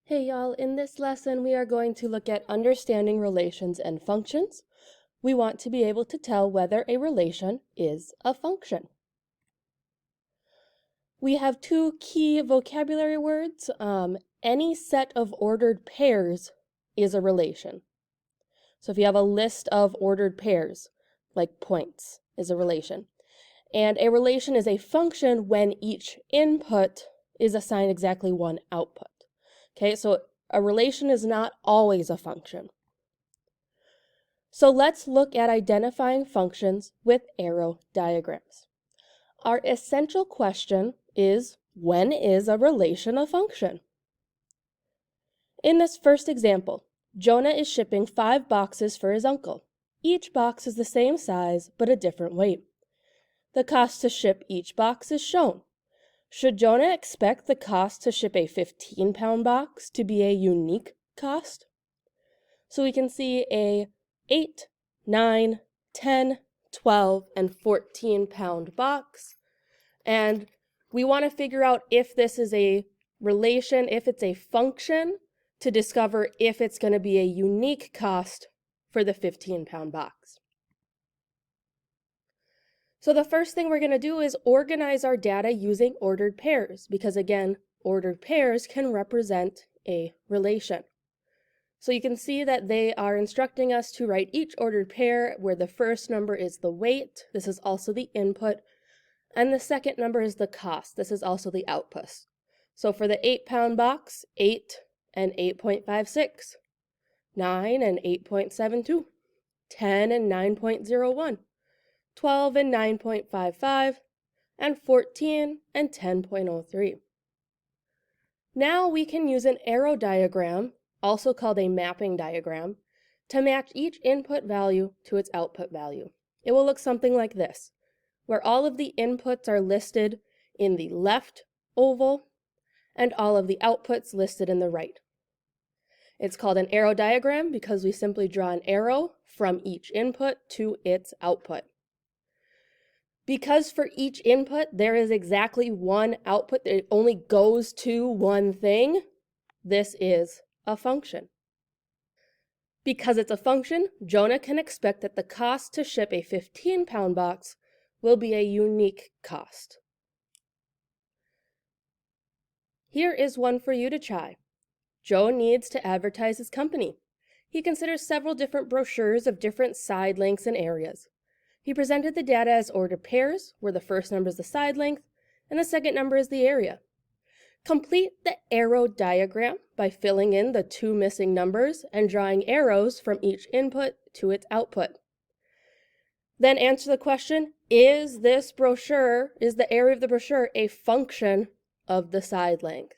Hey y'all, in this lesson we are going to look at understanding relations and functions. We want to be able to tell whether a relation is a function. We have two key vocabulary words. Any set of ordered pairs is a relation. So if you have a list of ordered pairs, like points, is a relation. And a relation is a function when each input is assigned exactly one output. Okay, so a relation is not always a function. So let's look at identifying functions with arrow diagrams. Our essential question is, when is a relation a function? In this first example, Jonah is shipping 5 boxes for his uncle. Each box is the same size, but a different weight. The cost to ship each box is shown. Should Jonah expect the cost to ship a 15-pound box to be a unique cost? So we can see a 8, 9, 10, 12, and 14-pound box. And we want to figure out if this is a relation, if it's a function, to discover if it's going to be a unique cost for the 15-pound box. So the first thing we're going to do is organize our data using ordered pairs, because again, ordered pairs can represent a relation. So you can see that they are instructing us to write each ordered pair where the first number is the weight, this is also the input, and the second number is the cost, this is also the output. So for the 8-pound box, 8 and 8.56, 9 and 8.72, 10 and 9.01, 12 and 9.55, and 14 and 10.03. Now we can use an arrow diagram, also called a mapping diagram, to match each input value to its output value. It will look something like this, where all of the inputs are listed in the left oval and all of the outputs listed in the right. It's called an arrow diagram because we simply draw an arrow from each input to its output. Because for each input there is exactly one output that only goes to one thing, this is a function. Because it's a function, Jonah can expect that the cost to ship a 15-pound box will be a unique cost. Here is one for you to try. Joe needs to advertise his company. He considers several different brochures of different side lengths and areas. He presented the data as ordered pairs, where the first number is the side length and the second number is the area. Complete the arrow diagram by filling in the 2 missing numbers and drawing arrows from each input to its output. Then answer the question, is the area of the brochure a function of the side length?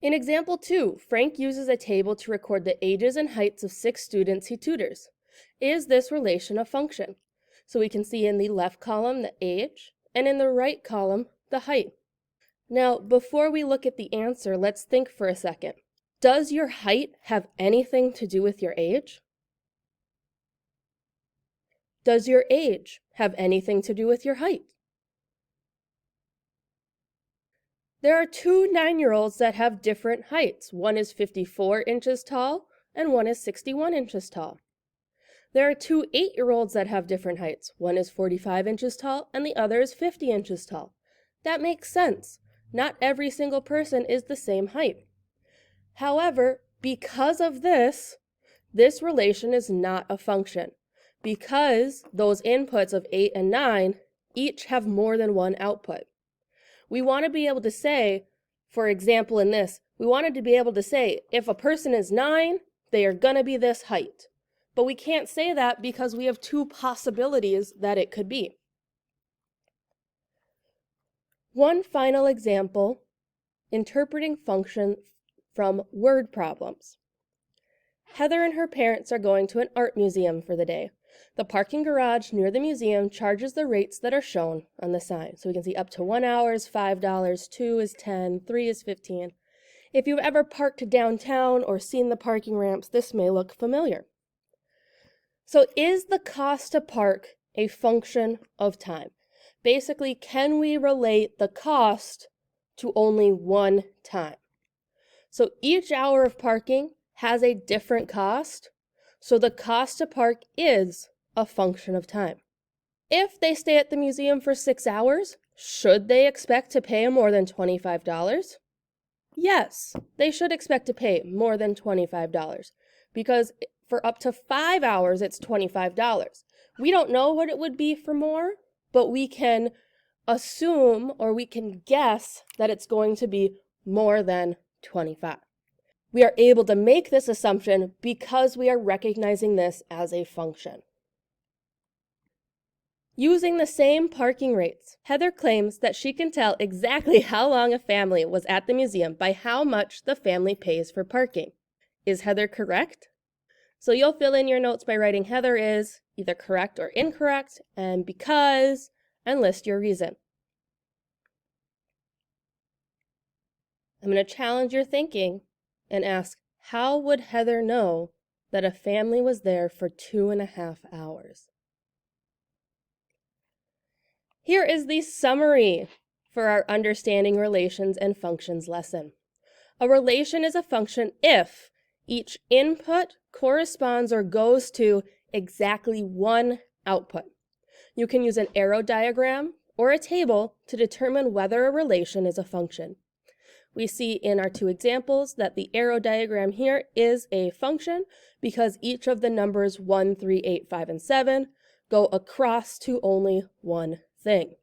In example 2, Frank uses a table to record the ages and heights of 6 students he tutors. Is this relation a function? So we can see in the left column the age, and in the right column the height. Now, before we look at the answer, let's think for a second. Does your height have anything to do with your age? Does your age have anything to do with your height? There are 2 9-year-olds that have different heights. One is 54 inches tall, and one is 61 inches tall. There are 2 8-year-olds that have different heights. One is 45 inches tall, and the other is 50 inches tall. That makes sense. Not every single person is the same height. However, because of this relation is not a function, because those inputs of 8 and 9 each have more than one output. We want to be able to say, for example in this, we wanted to be able to say, if a person is 9, they are going to be this height. But we can't say that because we have 2 possibilities that it could be. One final example, interpreting function from word problems. Heather and her parents are going to an art museum for the day. The parking garage near the museum charges the rates that are shown on the sign. So we can see up to 1 hour is $5, 2 is $10, 3 is $15. If you've ever parked downtown or seen the parking ramps, this may look familiar. So is the cost to park a function of time? Basically, can we relate the cost to only one time. So each hour of parking has a different cost, so the cost to park is a function of time. If they stay at the museum for 6 hours, should they expect to pay more than $25? Yes, they should expect to pay more than $25 because for up to 5 hours, it's $25. We don't know what it would be for more, but we can assume or we can guess that it's going to be more than 25. We are able to make this assumption because we are recognizing this as a function. Using the same parking rates, Heather claims that she can tell exactly how long a family was at the museum by how much the family pays for parking. Is Heather correct? So you'll fill in your notes by writing Heather is either correct or incorrect, and because, and list your reason. I'm going to challenge your thinking and ask, how would Heather know that a family was there for 2.5 hours? Here is the summary for our Understanding Relations and Functions lesson. A relation is a function if each input corresponds or goes to exactly one output. You can use an arrow diagram or a table to determine whether a relation is a function. We see in our two examples that the arrow diagram here is a function because each of the numbers 1, 3, 8, 5, and 7 go across to only one thing.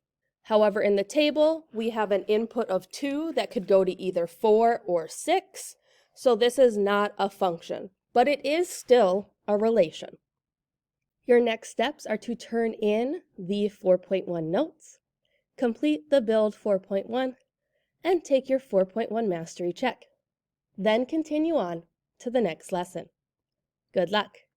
However, in the table, we have an input of 2 that could go to either 4 or 6, so this is not a function, but it is still a relation. Your next steps are to turn in the 4.1 notes, complete the Build 4.1, and take your 4.1 mastery check. Then continue on to the next lesson. Good luck!